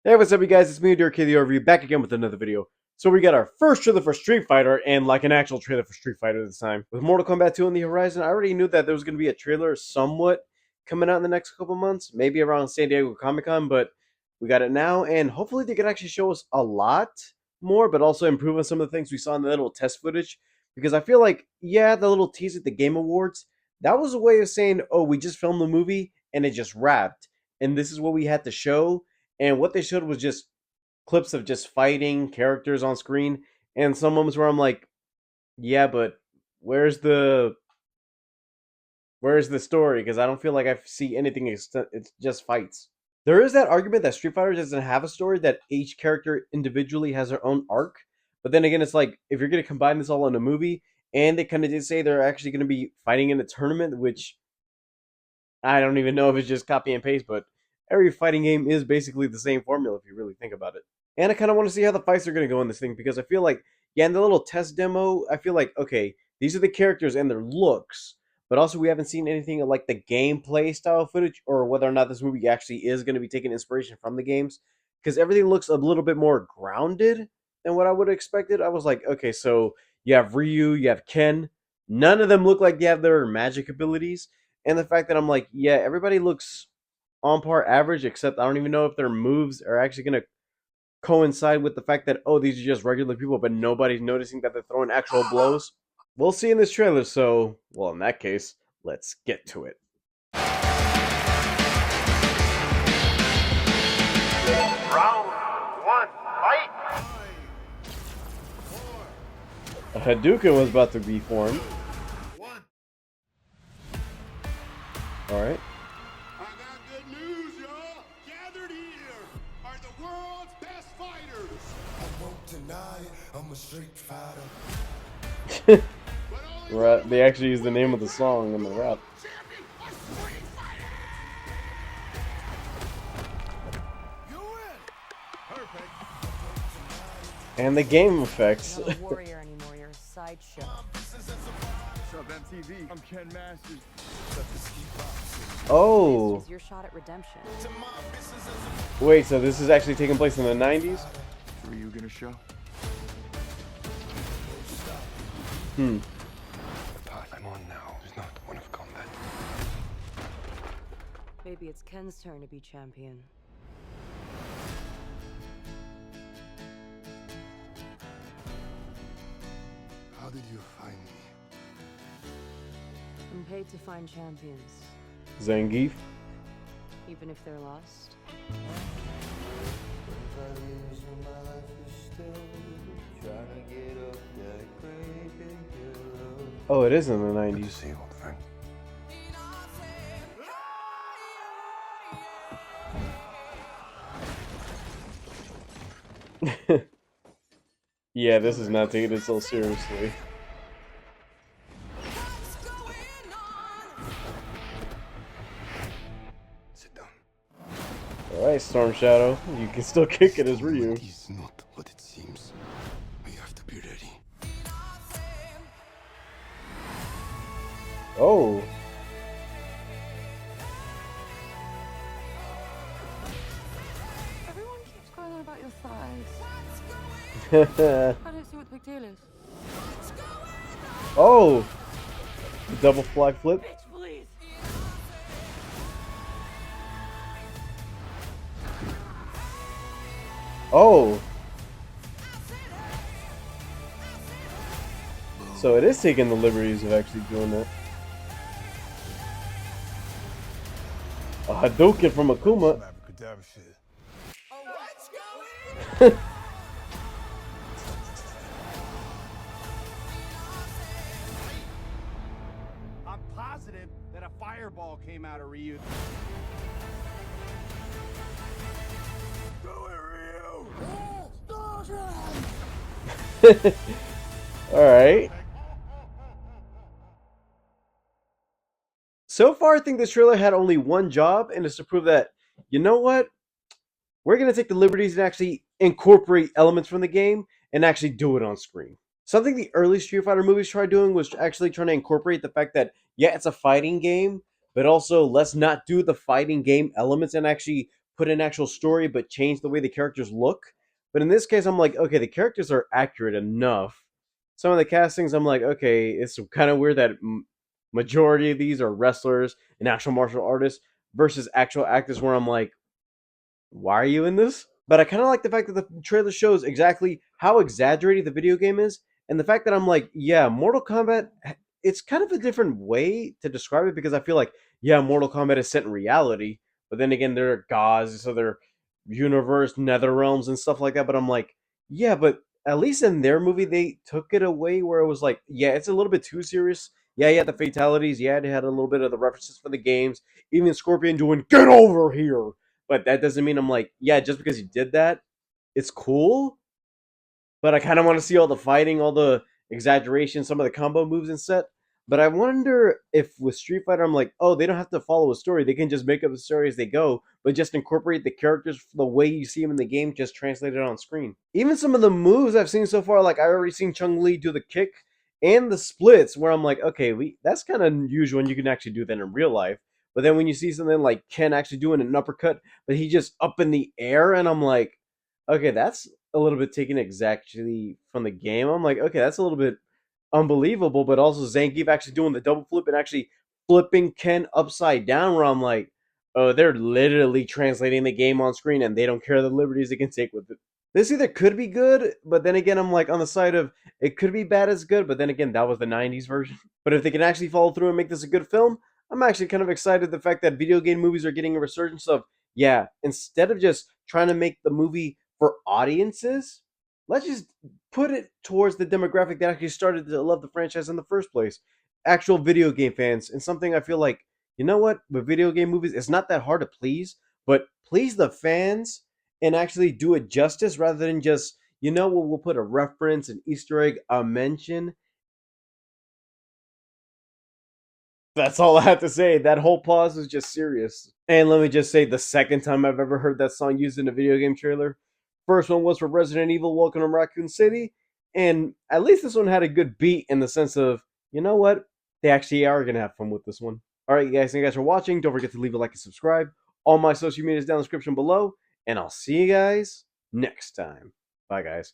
Hey, what's up, you guys? It's me, Derek the Overview, back again with another video. So we got our first trailer for Street Fighter, and like an actual trailer for Street Fighter this time. With Mortal Kombat 2 on the horizon, I already knew that there was going to be a trailer somewhat coming out in the next couple months, maybe around San Diego Comic-Con, but we got it now, and hopefully they can actually show us a lot more, but also improve on some of the things we saw in the little test footage, because I feel like, yeah, the little tease at the Game Awards, that was a way of saying, oh, we just filmed the movie, and it just wrapped, and this is what we had to show, and what they showed was just clips of just fighting characters on screen, and some moments where I'm like, yeah, but where's the where's the story? Because I don't feel like I see anything. It's just fights. There is that argument that Street Fighter doesn't have a story, that each character individually has their own arc. But then again, it's like if you're going to combine this all in a movie, and they kind of did say they're actually going to be fighting in a tournament, which I don't even know if it's just copy and paste, but every fighting game is basically the same formula if you really think about it. And I kind of want to see how the fights are going to go in this thing, because I feel like, yeah, in the little test demo, I feel like, okay, these are the characters and their looks, but also we haven't seen anything like the gameplay style footage, or whether or not this movie actually is going to be taking inspiration from the games, because everything looks a little bit more grounded than what I would have expected. I was like, okay, so you have Ryu, you have Ken. None of them look like they have their magic abilities. And the fact that I'm like, yeah, everybody looks on par average, except I don't even know if their moves are actually going to coincide with the fact that, oh, these are just regular people, but nobody's noticing that they're throwing actual blows. We'll see in this trailer, so, well, in that case, let's get to it. Round one, fight! A Hadouken was about to be formed. Alright. I got good news, y'all. Gathered here are the world's best fighters. I won't deny I'm a street fighter. Right, they actually use the name of the song in the rap. Champion of street fighting! You win! Perfect. And the game effects. You're not a warrior anymore, you're a sideshow. What's up, MTV? I'm Ken Masters. Oh. This is your shot at redemption. Wait, so this is actually taking place in the 90s? Were you gonna show? Hmm. The path I'm on now is not one of combat. Maybe it's Ken's turn to be champion. How did you find me? I'm paid to find champions, Zangief. even if they're lost. Oh, it is in the Good to 90s. see you, old friend. Yeah, this is not taking it so seriously. Sit down. Alright, Storm Shadow. You can still kick it as Ryu. It is not what it seems. We have to be ready. Oh. Everyone keeps going on about your thighs. I don't see what the big deal is. Oh. The double fly flip. Bitch, please! Oh. So it is taking the liberties of actually doing that. A Hadouken from Akuma. Abracadabra shit. I'm positive that a fireball came out of Ryu. Do it, Ryu! Alright. So far, I think this trailer had only one job, and it's to prove that, you know what? We're going to take the liberties and actually incorporate elements from the game and actually do it on screen. Something the early Street Fighter movies tried doing was actually trying to incorporate the fact that, yeah, it's a fighting game, but also let's not do the fighting game elements and actually put an actual story but change the way the characters look. But in this case, I'm like, okay, the characters are accurate enough. Some of the castings, I'm like, okay, it's kind of weird that majority of these are wrestlers and actual martial artists versus actual actors where I'm like, why are you in this? But I kind of like the fact that the trailer shows exactly how exaggerated the video game is, and the fact that I'm like, yeah, Mortal Kombat. It's kind of a different way to describe it because I feel like, yeah, Mortal Kombat is set in reality, but then again, there are gods, so they're universe, nether realms, and stuff like that. But I'm like, yeah, but at least in their movie, they took it away where it was like, yeah, it's a little bit too serious. Yeah, you had the fatalities. Yeah, it had a little bit of the references for the games. Even Scorpion doing "Get over here." But that doesn't mean I'm like, yeah, just because you did that, it's cool. But I kind of want to see all the fighting, all the exaggeration, some of the combo moves and set. But I wonder if with Street Fighter, I'm like, oh, they don't have to follow a story. They can just make up the story as they go, but just incorporate the characters the way you see them in the game, just translated on screen. Even some of the moves I've seen so far, like I already seen Chung Li do the kick and the splits, where I'm like, okay, that's kind of unusual, and you can actually do that in real life. But then when you see something like Ken actually doing an uppercut, but he just up in the air, and I'm like, okay, that's a little bit taken exactly from the game. I'm like, okay, that's a little bit unbelievable, but also Zangief actually doing the double flip and actually flipping Ken upside down, where I'm like, oh, they're literally translating the game on screen and they don't care the liberties they can take with it. This either could be good, but then again, I'm like on the side of it could be bad as good, but then again, that was the 90s version. But if they can actually follow through and make this a good film, I'm actually kind of excited the fact that video game movies are getting a resurgence of, yeah, instead of just trying to make the movie for audiences, let's just put it towards the demographic that actually started to love the franchise in the first place. Actual video game fans. And something I feel like, you know what, with video game movies, it's not that hard to please, but please the fans and actually do it justice rather than just, you know, we'll put a reference, an Easter egg, a mention. That's all I have to say. That whole pause was just serious. And let me just say, the second time I've ever heard that song used in a video game trailer. First one was for Resident Evil Welcome to Raccoon City. And at least this one had a good beat in the sense of, you know what? They actually are going to have fun with this one. All right, you guys, thank you guys for watching. Don't forget to leave a like and subscribe. All my social media is down in the description below. And I'll see you guys next time. Bye, guys.